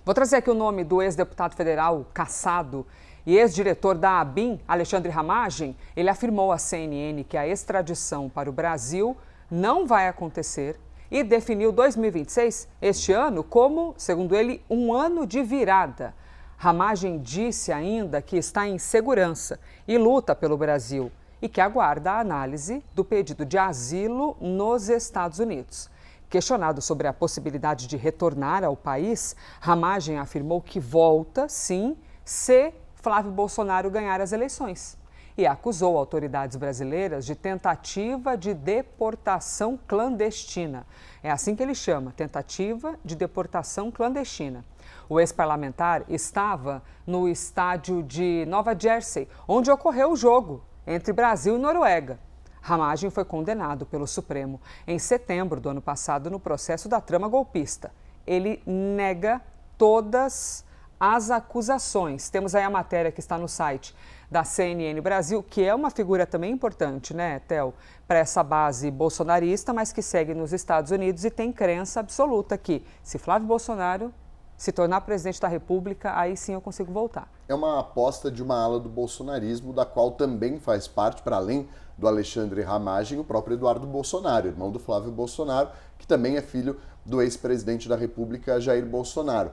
Vou trazer aqui o nome do ex-deputado federal cassado e ex-diretor da ABIN, Alexandre Ramagem. Ele afirmou à CNN que a extradição para o Brasil não vai acontecer e definiu 2026, este ano, como, segundo ele, um ano de virada. Ramagem disse ainda que está em segurança e luta pelo Brasil e que aguarda a análise do pedido de asilo nos Estados Unidos. Questionado sobre a possibilidade de retornar ao país, Ramagem afirmou que volta, sim, se Flávio Bolsonaro ganhar as eleições. E acusou autoridades brasileiras de tentativa de deportação clandestina. É assim que ele chama, tentativa de deportação clandestina. O ex-parlamentar estava no estádio de Nova Jersey, onde ocorreu o jogo entre Brasil e Noruega. Ramagem foi condenado pelo Supremo em setembro do ano passado no processo da trama golpista. Ele nega todas as acusações. Temos aí a matéria que está no site da CNN Brasil, que é uma figura também importante, né, Theo, para essa base bolsonarista, mas que segue nos Estados Unidos e tem crença absoluta que, se Flávio Bolsonaro se tornar presidente da República, aí sim eu consigo voltar. É uma aposta de uma ala do bolsonarismo, da qual também faz parte, para além do Alexandre Ramagem, o próprio Eduardo Bolsonaro, irmão do Flávio Bolsonaro, que também é filho do ex-presidente da República, Jair Bolsonaro.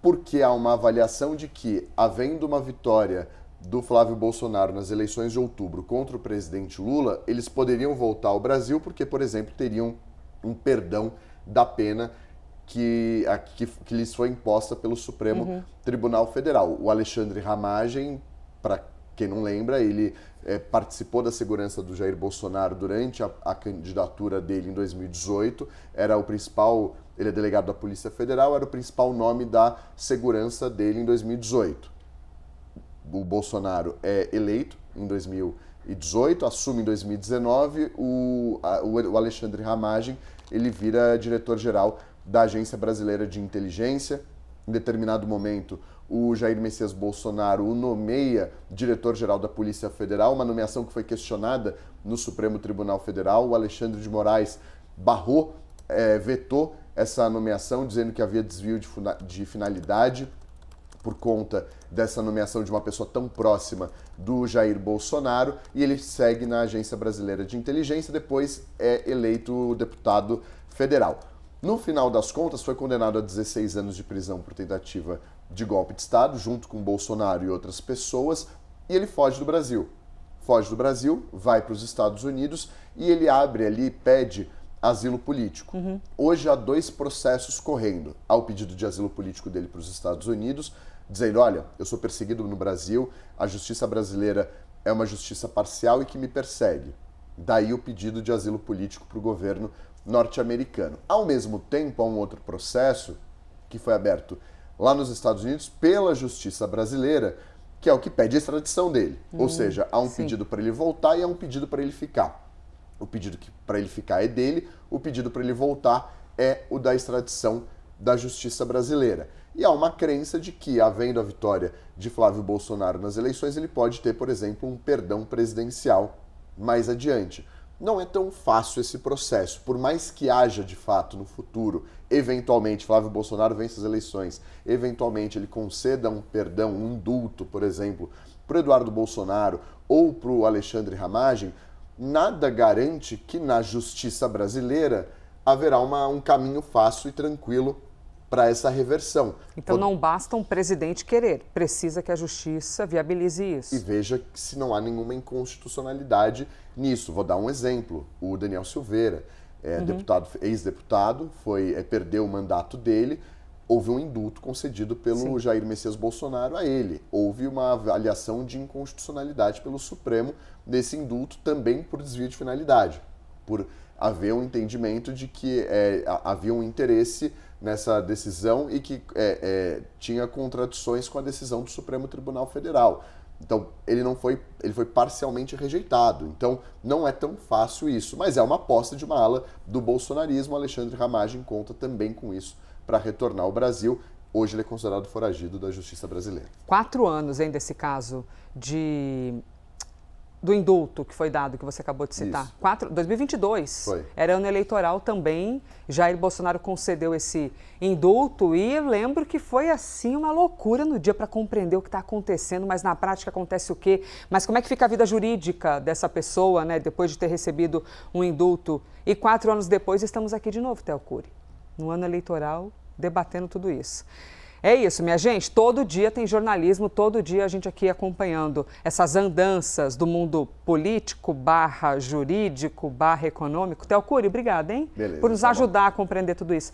Porque há uma avaliação de que, havendo uma vitória do Flávio Bolsonaro nas eleições de outubro contra o presidente Lula, eles poderiam voltar ao Brasil porque, por exemplo, teriam um perdão da pena que lhes foi imposta pelo Supremo Tribunal Federal. O Alexandre Ramagem, para quem não lembra, ele participou da segurança do Jair Bolsonaro durante a candidatura dele em 2018, ele é delegado da Polícia Federal, era o principal nome da segurança dele em 2018. O Bolsonaro é eleito em 2018, assume em 2019, o Alexandre Ramagem, ele vira diretor-geral da Agência Brasileira de Inteligência. Em determinado momento, o Jair Messias Bolsonaro o nomeia diretor-geral da Polícia Federal, uma nomeação que foi questionada no Supremo Tribunal Federal. O Alexandre de Moraes barrou, vetou essa nomeação, dizendo que havia desvio de finalidade por conta dessa nomeação de uma pessoa tão próxima do Jair Bolsonaro, e ele segue na Agência Brasileira de Inteligência, depois é eleito deputado federal. No final das contas, foi condenado a 16 anos de prisão por tentativa de golpe de Estado, junto com Bolsonaro e outras pessoas, e ele foge do Brasil. Foge do Brasil, vai para os Estados Unidos e ele abre ali, pede asilo político. Hoje há 2 processos correndo. Há o pedido de asilo político dele para os Estados Unidos, dizendo, olha, eu sou perseguido no Brasil, a justiça brasileira é uma justiça parcial e que me persegue. Daí o pedido de asilo político para o governo norte-americano. Ao mesmo tempo, há um outro processo que foi aberto lá nos Estados Unidos pela justiça brasileira, que é o que pede a extradição dele. Ou seja, há um pedido para ele voltar e há um pedido para ele ficar. O pedido para ele ficar é dele, o pedido para ele voltar é o da extradição da justiça brasileira. E há uma crença de que, havendo a vitória de Flávio Bolsonaro nas eleições, ele pode ter, por exemplo, um perdão presidencial mais adiante. Não é tão fácil esse processo, por mais que haja de fato no futuro, eventualmente, Flávio Bolsonaro vence as eleições, eventualmente ele conceda um perdão, um indulto, por exemplo, para o Eduardo Bolsonaro ou para o Alexandre Ramagem, nada garante que na justiça brasileira haverá um caminho fácil e tranquilo para essa reversão. Então não basta um presidente querer, precisa que a justiça viabilize isso. E veja que se não há nenhuma inconstitucionalidade nisso. Vou dar um exemplo. O Daniel Silveira, ex-deputado, perdeu o mandato dele, houve um indulto concedido pelo Jair Messias Bolsonaro a ele. Houve uma avaliação de inconstitucionalidade pelo Supremo desse indulto também por desvio de finalidade, por haver um entendimento de que havia um interesse nessa decisão e que tinha contradições com a decisão do Supremo Tribunal Federal. Então, ele foi parcialmente rejeitado. Então, não é tão fácil isso, mas é uma aposta de uma ala do bolsonarismo. Alexandre Ramagem conta também com isso para retornar ao Brasil. Hoje ele é considerado foragido da justiça brasileira. 4 anos, hein, desse caso de do indulto que foi dado, que você acabou de citar. Isso. 2022. Foi. Era ano eleitoral também. Jair Bolsonaro concedeu esse indulto e lembro que foi assim uma loucura no dia para compreender o que está acontecendo, mas na prática acontece o quê? Mas como é que fica a vida jurídica dessa pessoa, né, depois de ter recebido um indulto? E 4 anos depois estamos aqui de novo, Théo Cury, no ano eleitoral, debatendo tudo isso. É isso, minha gente, todo dia tem jornalismo, todo dia a gente aqui acompanhando essas andanças do mundo político, /jurídico, /econômico. Théo Cury, obrigada, hein? Beleza, por nos ajudar a compreender tudo isso.